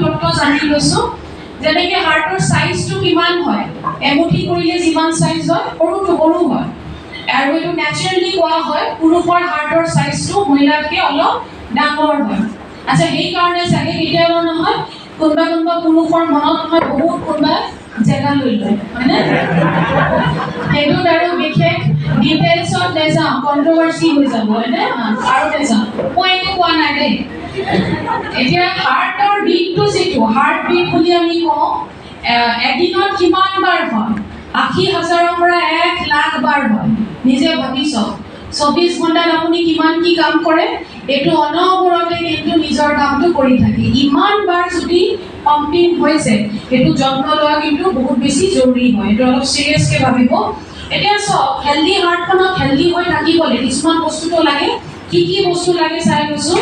তত্ত্ব জানি লৈছো যেনেকে হাৰ্টৰ সাইজটো কিমান হয় এমুঠি কৰিলে যিমান সাইজ হয় সৰুটো সৰু হয় আৰু এইটো ন্যাচাৰালি কোৱা হয় পুৰুষৰ হাৰ্টৰ সাইজটো মহিলাতকে অলপ ডাঙৰ হয় আচ্ছা সেই কাৰণে চাগে কেতিয়াবা নহয় কোনোবা পুৰুষৰ মনত হয় বহুত কোনোবা জেগা লৈ লয় হয়নে সেইটো আৰু বিশেষ ডিটেইলছত নেযাওঁ কন্ট্ৰভাৰ্সি হৈ যাব হয়নে আৰু নেযাওঁ মই একো কোৱা নাই দেই এতিয়া হাৰ্টৰ বিটটো যিটো হাৰ্ট বিট বুলি আমি কওঁ এদিনত কিমান বাৰ হয় ৮০,০০০ৰ পৰা ১,০০,০০০ বাৰ হয় নিজে ভাবি চাওক ২৪ ঘণ্টাত আপুনি কিমান কি কাম কৰে এইটো অনবৰতে কিন্তু নিজৰ কামটো কৰি থাকে ইমান বাৰ যদি পাম্পিং হৈছে এইটো যত্ন লোৱা কিন্তু বহুত বেছি জৰুৰী হয় এইটো অলপ চিৰিয়াছকে ভাবিব এতিয়া চাওক হেলদি হাৰ্টখনত হেলদি হৈ থাকিবলৈ কিছুমান বস্তুটো লাগে কি বস্তু লাগে চাই লৈছো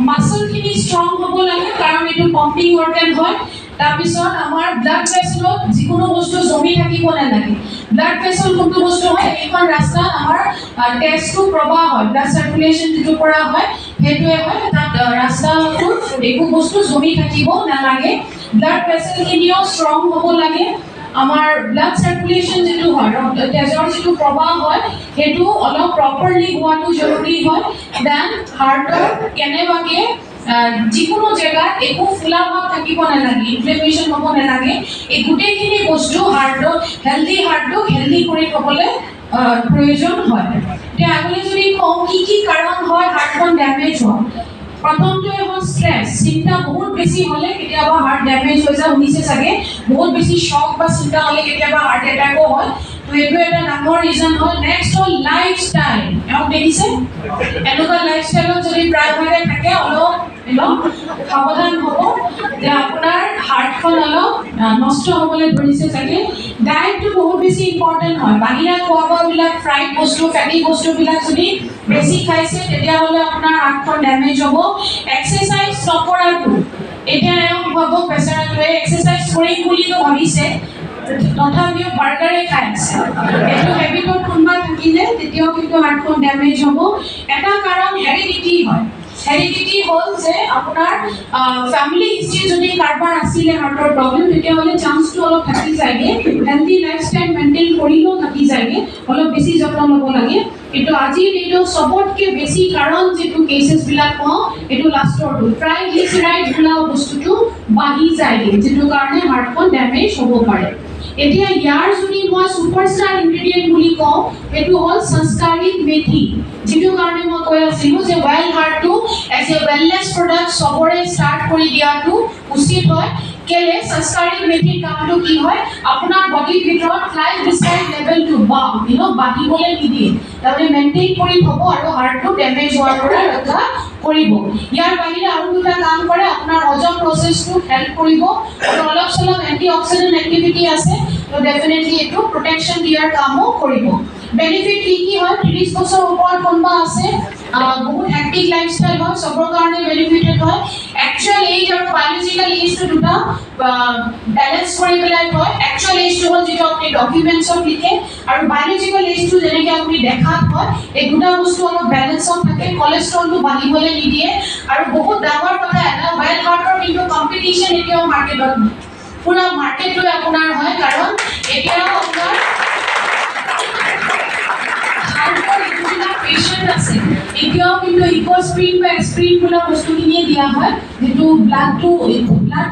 মাসলখিনি ষ্ট্ৰং হ'ব লাগে কাৰণ এইটো পাম্পিং অৰ্গান হয় তাৰপিছত আমাৰ ব্লাড ভেছলত যিকোনো বস্তু জমি থাকিব নালাগে ব্লাড ভেছল কোনটো বস্তু হয় এইখন ৰাস্তা আমাৰ টেষ্টটো প্ৰবাহ হয় ব্লাড সাৰ্কুলেশন যিটো কৰা হয় সেইটোৱে হয় তাত ৰাস্তাটো একো বস্তু জমি থাকিব নালাগে ব্লাড ভেছলখিনিও ষ্ট্ৰং হ'ব লাগে আমাৰ ব্লাড সাৰ্কুলেশন যেটো হয় তেজৰ যেটো প্ৰবাহ হয় হেতু অলপ প্ৰপাৰলি হোৱাটো জৰুৰী হয় দেন হাৰ্টৰ কেনেবাকে যিকোনো জায়গা একো ফুলা ভাব থাকিব নালাগে ইনফ্লেমেশন হ'ব নালাগে এই গোটেইখিনি বস্তু হাৰ্টক হেলদি কৰি থবলৈ প্ৰয়োজন হয় এতিয়া আগলৈ যদি কওঁ কি কাৰণ হয় হাৰ্টখন ড্যামেজ হয় প্ৰথমটো হ'ল স্ট্ৰেছ চিন্তা বহুত বেছি হলে কেতিয়াবা হাৰ্ট ড্যামেজ হৈ যায় শুনিছে চাগে বহুত বেছি শক বা চিন্তা হলে কেতিয়াবা হাৰ্ট এটাকো হয় তো এইটো এটা ডাঙৰ ৰিজন হয় নেক্সট হ'ল লাইফষ্টাইল এওক দেখিছে এনেকুৱা লাইফষ্টাইলত যদি প্ৰায়ভাগে থাকে অলপ সাৱধান হ'ব যে আপোনাৰ হাৰ্টখন অলপ নষ্ট হ'বলৈ ধৰিছে চাগে ডায়েটটো বহুত বেছি ইম্পৰ্টেণ্ট হয় বাহিৰা খোৱা বোৱাবিলাক ফ্ৰাইড বস্তু ফেটি বস্তুবিলাক যদি বেছি খাইছে তেতিয়াহ'লে আপোনাৰ হাৰ্টখন ড্যামেজ হ'ব এক্সাৰসাইজ নকৰাটো এতিয়া এওক ভাবক পেচাৰটোৱে এক্সাৰসাইজ কৰিম বুলিতো ভাবিছে তথাপিও বাৰ্গাৰে খাই আছে এইটো হেবিটত কোনোবা থাকিলে তেতিয়াও কিন্তু হাৰ্টখন ড্যামেজ হ'ব এটা কাৰণ হেৰিডিটি হয় হেৰিডিটি হ'ল যে আপোনাৰ ফ্যামিলি হিষ্ট্ৰি যদি কাৰোবাৰ আছিলে হাৰ্টৰ প্ৰব্লেম তেতিয়াহ'লে চান্সটো অলপ থাকি যায়গে হেলদি লাইফষ্টাইল মেইনটেইন কৰিলেও থাকি যায়গে অলপ বেছি যত্ন ল'ব লাগে কিন্তু আজিৰ এইটো সবতকে বেছি কাৰণ যেটো কেছেছবিলাক পাওঁ এইটো লাষ্টৰটো ট্ৰাইগ্লিচাৰাইড বোলা বস্তুটো বাঢ়ি যায়গে যেটো কাৰণে হাৰ্টখন ড্যামেজ হ'ব পাৰে এতিয়া ইয়াৰ যদি মই সুপাৰষ্টাৰ ইনগ্ৰেডিয়েন্ট বুলি কওঁ এটো হ'ল সংস্কাৰিক মেথি যেটো কাৰণে মই কৈ আছিলো যে ওয়েল হাৰ্টটো এজ এ ওয়েলনেস প্ৰডাক্ট সবৰে ষ্টাৰ্ট কৰি দিয়াটো উচিত হয় কেলে সংস্কাৰিক মেথিৰ কামটো কি হয় আপোনাৰ বডিৰ ভিতৰত ট্ৰাইগ্লিচাৰাইড লেভেলটো বাঢ়িবলৈ নিদিয়ে তাৰমানে মেইনটেইন কৰি থব আৰু হাৰ্টটো ড্যামেজ হোৱাৰ পৰা ৰক্ষা কৰিব ইয়াৰ বাহিৰে আৰু দুটা কাম কৰে আপোনাৰ হজম প্ৰসেসটো হেল্প কৰিব আৰু অলপ চলপ এন্টিঅক্সিডেন্ট এক্টিভিটি আছে তো ডেফিনেটলি এটো প্ৰটেকশন দিয়াৰ কামো কৰিব বেনিফিট কি হয় 30 বছৰ ওপৰত কোনবা আছে বহুত হেক্টিক লাইফষ্টাইল হয় সবৰ কাৰণে বেনিফিটেড হয় একচুয়াল এজ আৰু বায়োলজিক্যাল এজটো দুটা ব্যালেন্স কৰি পেলাই হয় একচুয়াল এজটো হ'ল যেটো আপুনি ডকুমেন্টছত লিখে আৰু বায়োলজিক্যাল এজটো যেনেকৈ আপুনি দেখাত হয় এই দুটা বস্তু অলপ ব্যালেন্সত থাকে কোলেষ্ট্ৰলটো বাঢ়িবলৈ নিদিয়ে আৰু বহুত ডাঙৰ কথা এটা ওয়েল হাৰ্টৰ কিন্তু কম্পিটিশন এতিয়াও মাৰ্কেটত পুৰা মাৰ্কেটটো আপোনাৰ হয় কাৰণ এতিয়াও আপোনাৰ হাৰ্টৰ যিবিলাক পেশেন্ট আছে এতিয়াও কিন্তু ইকোস্প্ৰিন বা এস্প্ৰিন বোলা বস্তুখিনিয়ে দিয়া হয় যেটো ব্লাড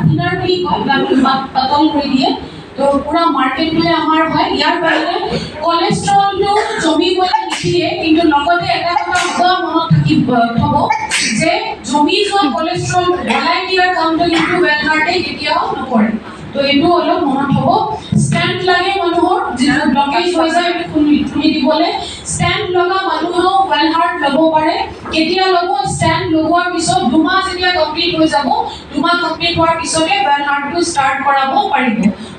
থিনাৰ বুলি কয় ব্লাডটো পাতল কৰি দিয়ে তো পুৰা মাৰ্কেটটোৱে আমাৰ হয় ইয়াৰ বাহিৰে কোলেষ্ট্ৰলটো জমিবলৈ নিদিয়ে কিন্তু লগতে এটা কথা সদায় মনত থব যে জমি যোৱা কোলেষ্ট্ৰল গলাই দিয়াৰ কামটো কিন্তু ওয়েল হাৰ্টে কেতিয়াও নকৰে তো এইটো অলপ মনত হ'ব ষ্টেণ্ট লাগে মানুহৰ যেনে ব্লকেজ হৈ যায় খুলি দিবলৈ ষ্টেণ্ট লগা মানুহও ওয়েল হাৰ্ট ল'ব পাৰে কেতিয়া ল'ব ষ্টেণ্ট লগোৱাৰ পিছত 2 মাহ যেতিয়া কমপ্লিট হৈ যাব 2 মাহ কমপ্লিট হোৱাৰ পিছতে ওয়েল হাৰ্টটো ষ্টাৰ্ট কৰাব পাৰিব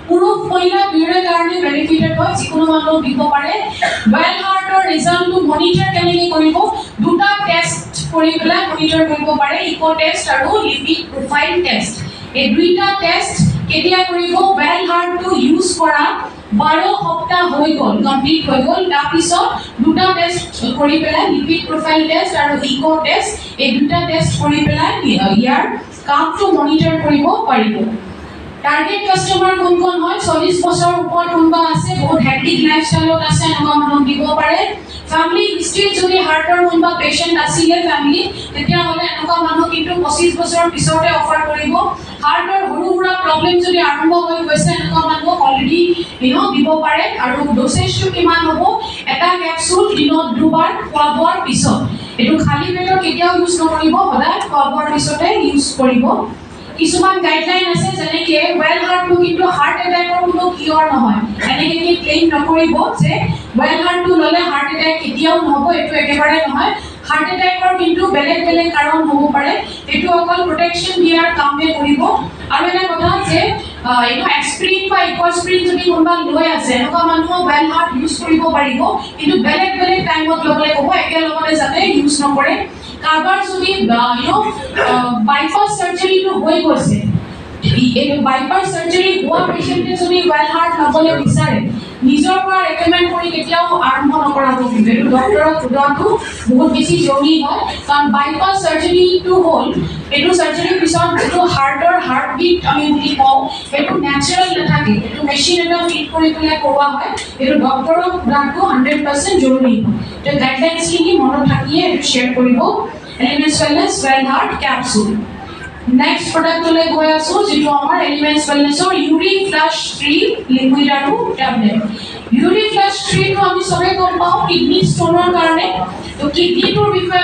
পুৰুষ মহিলা দুয়োৰে কাৰণে বেনিফিটেড হয় যিকোনো মানুহ দিব পাৰে ওয়েল হাৰ্টৰ ৰিজাল্টটো মনিটৰ কেনেকৈ কৰিব দুটা টেষ্ট কৰি পেলাই মনিটৰ কৰিব পাৰে ইকো টেষ্ট আৰু লিপিড প্ৰফাইল টেষ্ট এই দুইটা টেষ্ট কেতিয়া কৰিব ওয়েল হাৰ্টটো ইউজ কৰা 12 সপ্তাহ হৈ গ'ল কমপ্লিট হৈ গ'ল তাৰ পিছত দুটা টেষ্ট কৰি পেলাই লিপিড প্ৰফাইল টেষ্ট আৰু ইকো টেষ্ট এই দুটা টেষ্ট কৰি পেলাই ইয়াৰ কামটো মনিটৰ কৰিব পাৰিব টাৰ্গেট কাস্টমাৰ কোন কোন হয় 40 বছৰৰ ওপৰত কোনবা আছে বহুত হেক্টিক লাইফষ্টাইলত আছে এনেকুৱা মানুহ দিব পাৰে ফ্যামিলি হিষ্ট্ৰি যদি হাৰ্টৰ কোনবা পেশেন্ট আছিলে ফ্যামিলি তেতিয়া হলে এনেকুৱা মানুহ কিন্তু 25 বছৰৰ পিছতে অফাৰ কৰিব হাৰ্টৰ সৰু সুৰা প্ৰবলেম যদি আৰম্ভ হৈ গৈছে এনেকুৱা মানুহ অলৰেডি দিব পাৰে আৰু ডোজেজটো কিমান হ'ব এটা ক্যাপসুল দিনত দুবাৰ খোৱা বোৱাৰ পিছত এটো খালি পেটত কেতিয়াও ইউজ নকৰিব সদায় খোৱা বোৱাৰ পিছতে ইউজ কৰিব কিছুমান গাইডলাইন আছে যেনেকে ওয়েল হাৰ্টটো কিন্তু হাৰ্ট অ্যাটাকৰ কোনো কিয়ৰ নহয় এনেকে কি ক্লেইম নকৰিব যে ওয়েল হাৰ্টটো ললে হাৰ্ট অ্যাটাক কেতিয়াও নহব এটো একেবাৰে নহয় হাৰ্ট অ্যাটাকৰ কিন্তু বেলেগ বেলেগ কাৰণ হ'ব পাৰে এটো অকল প্ৰটেকচন দিয়াৰ কামে কৰিব আৰু এটা কথা যে এটো এক্সপ্ৰিন বা ইকোস্প্ৰিন যদি কোনবা লৈ আছে এনেকুৱা মানুহ ওয়েল হাৰ্ট ইউজ কৰিব পাৰিব কিন্তু বেলেগ বেলেগ টাইমত লবলে ক'ব একেলগতে যাতে ইউজ নকৰে কাৰবাৰ যদি বাইপাস সাৰ্জাৰিটো হৈ গৈছে এই বাইপাস সাৰ্জাৰি হোৱা পেশেন্টে যদি ওয়েল হাৰ্ট লবলে বিচাৰে নিজৰ পৰা ৰেকমেন্ড কৰি কেতিয়াও আৰম্ভ নকৰাব কিন্তু এই ডক্টৰক সোধাটো বহুত বেছি জৰুৰী হয় কাৰণ বাইপাস সাৰ্জাৰিটো হ'ল এটো সাৰ্জাৰিৰ পিছত যেটো হাৰ্টৰ হাৰ্টবিট আমি বুলি কওঁ এটো ন্যাচাৰাল নাথাকে এটো মেচিন এটা ফিট কৰি পেলাই কৰোৱা হয় এটো ডক্টৰক সোধাটো 100% জৰুৰী হয় তো গাইডলাইনছ খিনি মনত থাকিয়ে এটো শেয়াৰ কৰিব elements wellness well heart capsule next product লৈ গৈ আছো যেটো আমাৰ এলিমেন্টছ ওয়েলনেছৰ ইউৰিক ফ্লাশ ফ্ৰী লিকুইড আৰু ট্যাবলেট ইউৰিক ফ্লাশ ফ্ৰী টো আমি সবে গম পাওঁ কিডনি ষ্টোনৰ কাৰণে তো কিডনিটোৰ বিষয়ে